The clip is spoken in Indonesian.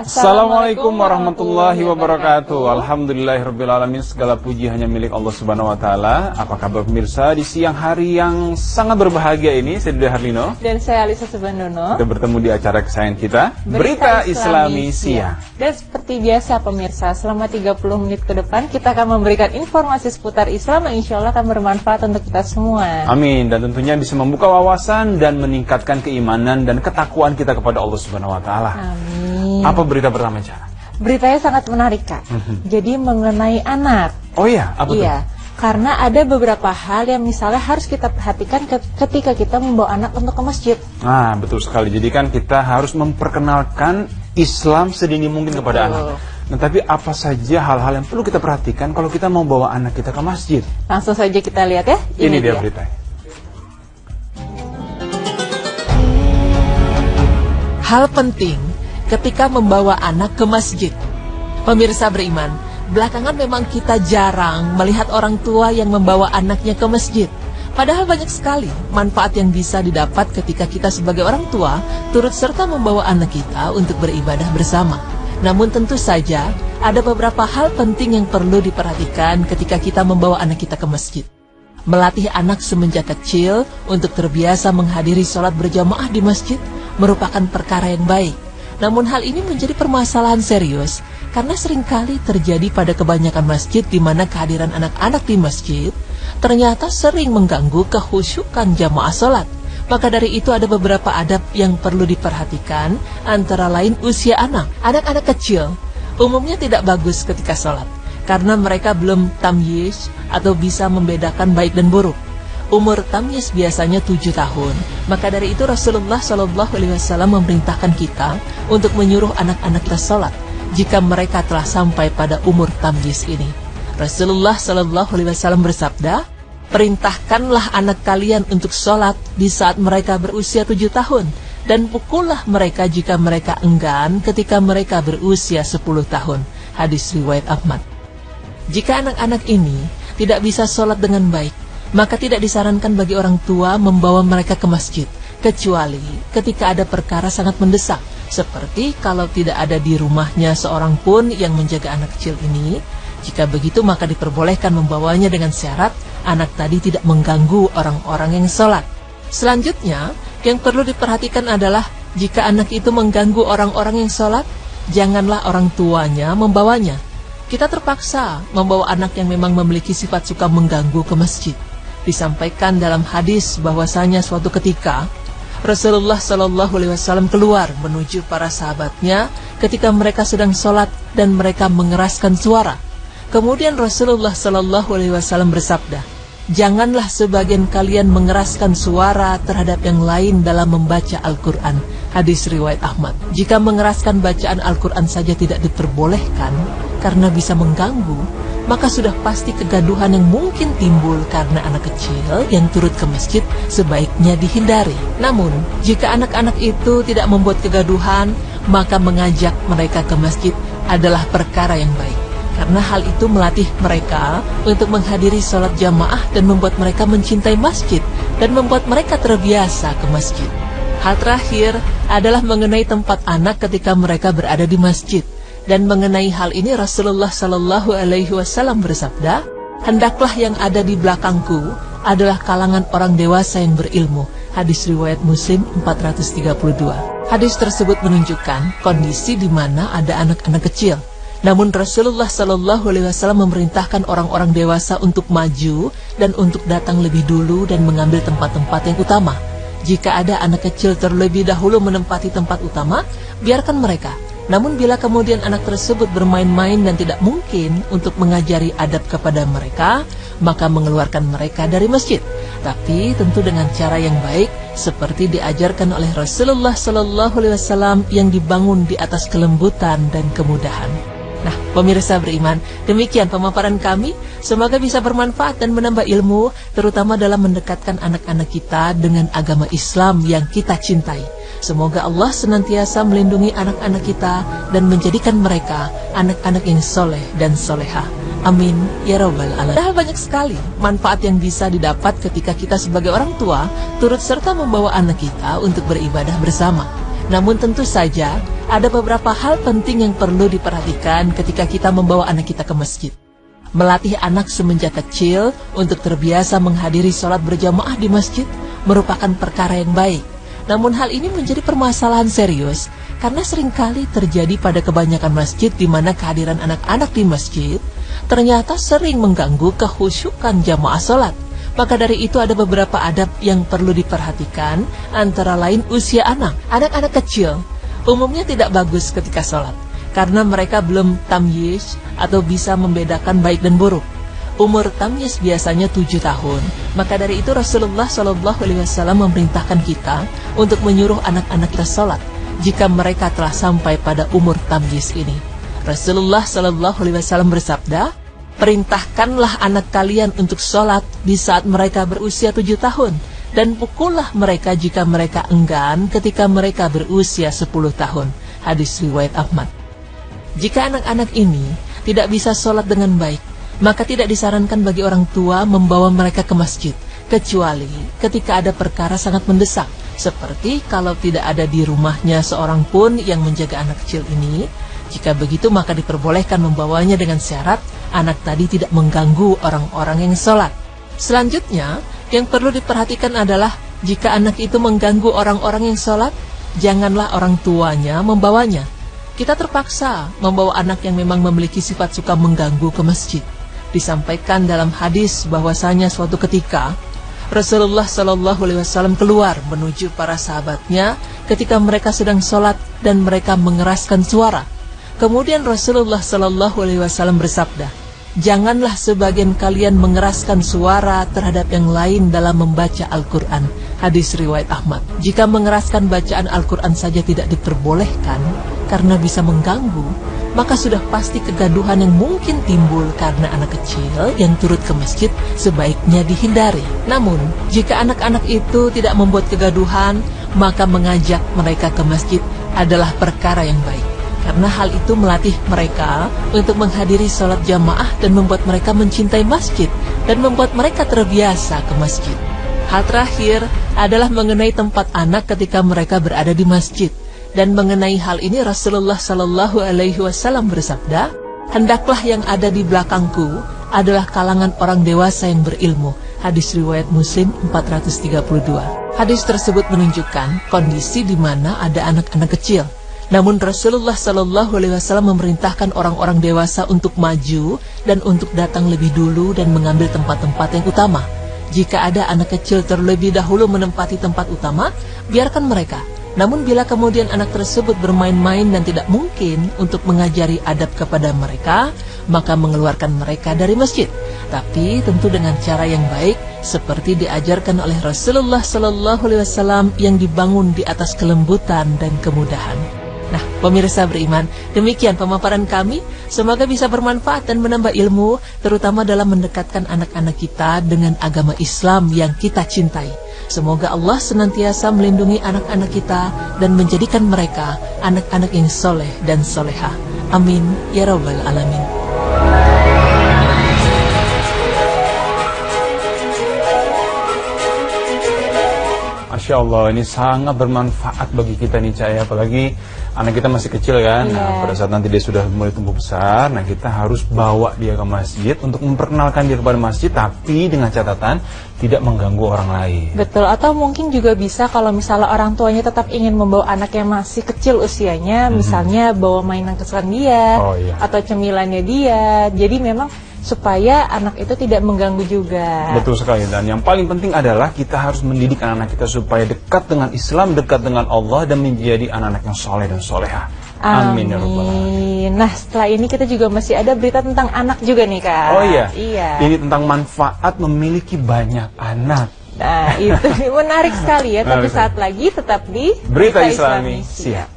Assalamualaikum warahmatullahi wabarakatuh. Alhamdulillahirrabbilalamin. Segala puji hanya milik Allah Subhanahu wa Ta'ala. Apa kabar pemirsa di siang hari yang sangat berbahagia ini? Saya Duda Harlino dan saya Alisa Subandono. Kita bertemu di acara kesayangan kita, Berita Islami Siang. Dan seperti biasa pemirsa, selama 30 menit ke depan kita akan memberikan informasi seputar Islam yang insya Allah akan bermanfaat untuk kita semua. Amin. Dan tentunya bisa membuka wawasan dan meningkatkan keimanan dan ketakwaan kita kepada Allah Subhanahu wa Ta'ala. Amin. Apa berita pertama, Cara? Beritanya sangat menarik, Kak. Jadi mengenai anak. Oh iya, apa tuh? Iya, karena ada beberapa hal yang misalnya harus kita perhatikan ketika kita membawa anak untuk ke masjid. Nah, betul sekali. Jadi kan kita harus memperkenalkan Islam sedini mungkin kepada anak. Nah, tapi apa saja hal-hal yang perlu kita perhatikan kalau kita mau bawa anak kita ke masjid? Langsung saja kita lihat ya. Ini dia beritanya. Hal penting ketika membawa anak ke masjid. Pemirsa beriman, belakangan memang kita jarang melihat orang tua yang membawa anaknya ke masjid. Padahal banyak sekali manfaat yang bisa didapat ketika kita sebagai orang tua turut serta membawa anak kita untuk beribadah bersama. Namun tentu saja ada beberapa hal penting yang perlu diperhatikan ketika kita membawa anak kita ke masjid. Melatih anak semenjak kecil untuk terbiasa menghadiri sholat berjamaah di masjid merupakan perkara yang baik. Namun hal ini menjadi permasalahan serius karena seringkali terjadi pada kebanyakan masjid di mana kehadiran anak-anak di masjid ternyata sering mengganggu kekhusyukan jamaah sholat. Maka dari itu ada beberapa adab yang perlu diperhatikan, antara lain usia anak. Anak-anak kecil umumnya tidak bagus ketika sholat karena mereka belum tamyiz atau bisa membedakan baik dan buruk. Umur tamyiz biasanya 7 tahun. Maka dari itu Rasulullah SAW memerintahkan kita untuk menyuruh anak-anak kita sholat jika mereka telah sampai pada umur tamyiz ini. Rasulullah SAW bersabda, perintahkanlah anak kalian untuk sholat di saat mereka berusia 7 tahun dan pukullah mereka jika mereka enggan ketika mereka berusia 10 tahun. Hadis riwayat Ahmad. Jika anak-anak ini tidak bisa sholat dengan baik, maka tidak disarankan bagi orang tua membawa mereka ke masjid, kecuali ketika ada perkara sangat mendesak, seperti kalau tidak ada di rumahnya seorang pun yang menjaga anak kecil ini. Jika begitu maka diperbolehkan membawanya dengan syarat anak tadi tidak mengganggu orang-orang yang sholat. Selanjutnya, yang perlu diperhatikan adalah jika anak itu mengganggu orang-orang yang sholat, janganlah orang tuanya membawanya. Kita terpaksa membawa anak yang memang memiliki sifat suka mengganggu ke masjid. Disampaikan dalam hadis bahwasanya suatu ketika Rasulullah SAW keluar menuju para sahabatnya ketika mereka sedang sholat dan mereka mengeraskan suara. Kemudian Rasulullah SAW bersabda, janganlah sebagian kalian mengeraskan suara terhadap yang lain dalam membaca Al-Quran. Hadis riwayat Ahmad. Jika mengeraskan bacaan Al-Quran saja tidak diperbolehkan karena bisa mengganggu, maka sudah pasti kegaduhan yang mungkin timbul karena anak kecil yang turut ke masjid sebaiknya dihindari. Namun, jika anak-anak itu tidak membuat kegaduhan, maka mengajak mereka ke masjid adalah perkara yang baik. Karena hal itu melatih mereka untuk menghadiri sholat jamaah dan membuat mereka mencintai masjid dan membuat mereka terbiasa ke masjid. Hal terakhir adalah mengenai tempat anak ketika mereka berada di masjid. Dan mengenai hal ini Rasulullah SAW bersabda, hendaklah yang ada di belakangku adalah kalangan orang dewasa yang berilmu. Hadis riwayat Muslim 432. Hadis tersebut menunjukkan kondisi di mana ada anak-anak kecil. Namun Rasulullah SAW memerintahkan orang-orang dewasa untuk maju dan untuk datang lebih dulu dan mengambil tempat-tempat yang utama. Jika ada anak kecil terlebih dahulu menempati tempat utama, biarkan mereka. Namun bila kemudian anak tersebut bermain-main dan tidak mungkin untuk mengajari adab kepada mereka, maka mengeluarkan mereka dari masjid. Tapi tentu dengan cara yang baik, seperti diajarkan oleh Rasulullah SAW yang dibangun di atas kelembutan dan kemudahan. Nah, pemirsa beriman, demikian pemaparan kami. Semoga bisa bermanfaat dan menambah ilmu, terutama dalam mendekatkan anak-anak kita dengan agama Islam yang kita cintai. Semoga Allah senantiasa melindungi anak-anak kita dan menjadikan mereka anak-anak yang soleh dan soleha. Amin ya rabbal alamin. Ada banyak sekali manfaat yang bisa didapat ketika kita sebagai orang tua turut serta membawa anak kita untuk beribadah bersama. Namun tentu saja ada beberapa hal penting yang perlu diperhatikan ketika kita membawa anak kita ke masjid. Melatih anak semenjak kecil untuk terbiasa menghadiri sholat berjamaah di masjid merupakan perkara yang baik. Namun hal ini menjadi permasalahan serius karena seringkali terjadi pada kebanyakan masjid di mana kehadiran anak-anak di masjid ternyata sering mengganggu kekhusyukan jamaah sholat. Maka dari itu ada beberapa adab yang perlu diperhatikan, antara lain usia anak. Anak-anak kecil umumnya tidak bagus ketika sholat karena mereka belum tamyiz atau bisa membedakan baik dan buruk. Umur tamyiz biasanya 7 tahun. Maka dari itu Rasulullah SAW memerintahkan kita untuk menyuruh anak-anak kita sholat jika mereka telah sampai pada umur tamyiz ini. Rasulullah SAW bersabda, "Perintahkanlah anak kalian untuk sholat di saat mereka berusia 7 tahun, dan pukullah mereka jika mereka enggan ketika mereka berusia 10 tahun." Hadis riwayat Ahmad. Jika anak-anak ini tidak bisa sholat dengan baik, maka tidak disarankan bagi orang tua membawa mereka ke masjid, kecuali ketika ada perkara sangat mendesak, seperti kalau tidak ada di rumahnya seorang pun yang menjaga anak kecil ini. Jika begitu maka diperbolehkan membawanya dengan syarat anak tadi tidak mengganggu orang-orang yang sholat. Selanjutnya, yang perlu diperhatikan adalah jika anak itu mengganggu orang-orang yang sholat, janganlah orang tuanya membawanya. Kita terpaksa membawa anak yang memang memiliki sifat suka mengganggu ke masjid. Disampaikan dalam hadis bahwasanya suatu ketika Rasulullah SAW keluar menuju para sahabatnya ketika mereka sedang sholat dan mereka mengeraskan suara. Kemudian Rasulullah SAW bersabda, "Janganlah sebagian kalian mengeraskan suara terhadap yang lain dalam membaca Al-Quran." Hadis riwayat Ahmad. Jika mengeraskan bacaan Al-Quran saja tidak diperbolehkan karena bisa mengganggu, maka sudah pasti kegaduhan yang mungkin timbul karena anak kecil yang turut ke masjid sebaiknya dihindari. Namun, jika anak-anak itu tidak membuat kegaduhan, maka mengajak mereka ke masjid adalah perkara yang baik. Karena hal itu melatih mereka untuk menghadiri sholat jamaah dan membuat mereka mencintai masjid dan membuat mereka terbiasa ke masjid. Hal terakhir adalah mengenai tempat anak ketika mereka berada di masjid. Dan mengenai hal ini Rasulullah SAW bersabda, "Hendaklah yang ada di belakangku adalah kalangan orang dewasa yang berilmu." Hadis riwayat Muslim 432. Hadis tersebut menunjukkan kondisi di mana ada anak-anak kecil. Namun Rasulullah SAW memerintahkan orang-orang dewasa untuk maju dan untuk datang lebih dulu dan mengambil tempat-tempat yang utama. Jika ada anak kecil terlebih dahulu menempati tempat utama, biarkan mereka. Namun bila kemudian anak tersebut bermain-main dan tidak mungkin untuk mengajari adab kepada mereka, maka mengeluarkan mereka dari masjid. Tapi tentu dengan cara yang baik, seperti diajarkan oleh Rasulullah SAW yang dibangun di atas kelembutan dan kemudahan. Nah, pemirsa beriman, demikian pemaparan kami. Semoga bisa bermanfaat dan menambah ilmu, terutama dalam mendekatkan anak-anak kita dengan agama Islam yang kita cintai. Semoga Allah senantiasa melindungi anak-anak kita dan menjadikan mereka anak-anak yang soleh dan soleha. Amin ya rabbal alamin. Masya Allah, ini sangat bermanfaat bagi kita nih Caya, apalagi anak kita masih kecil kan. Nah, pada saat nanti dia sudah mulai tumbuh besar, nah kita harus bawa dia ke masjid untuk memperkenalkan dia kepada masjid, tapi dengan catatan tidak mengganggu orang lain. Betul, atau mungkin juga bisa kalau misalnya orang tuanya tetap ingin membawa anak yang masih kecil usianya, misalnya bawa mainan kesukaan dia, atau cemilannya dia. Jadi memang supaya anak itu tidak mengganggu juga. Betul sekali, dan yang paling penting adalah kita harus mendidik anak-anak kita supaya dekat dengan Islam, dekat dengan Allah, dan menjadi anak-anak yang soleh dan soleha. Amin ya rabbal alamin. Nah, setelah ini kita juga masih ada berita tentang anak juga nih Kak. Oh iya? Iya. Ini tentang manfaat memiliki banyak anak. Nah, itu menarik sekali ya, tapi saat lagi tetap di Berita Islami Siap.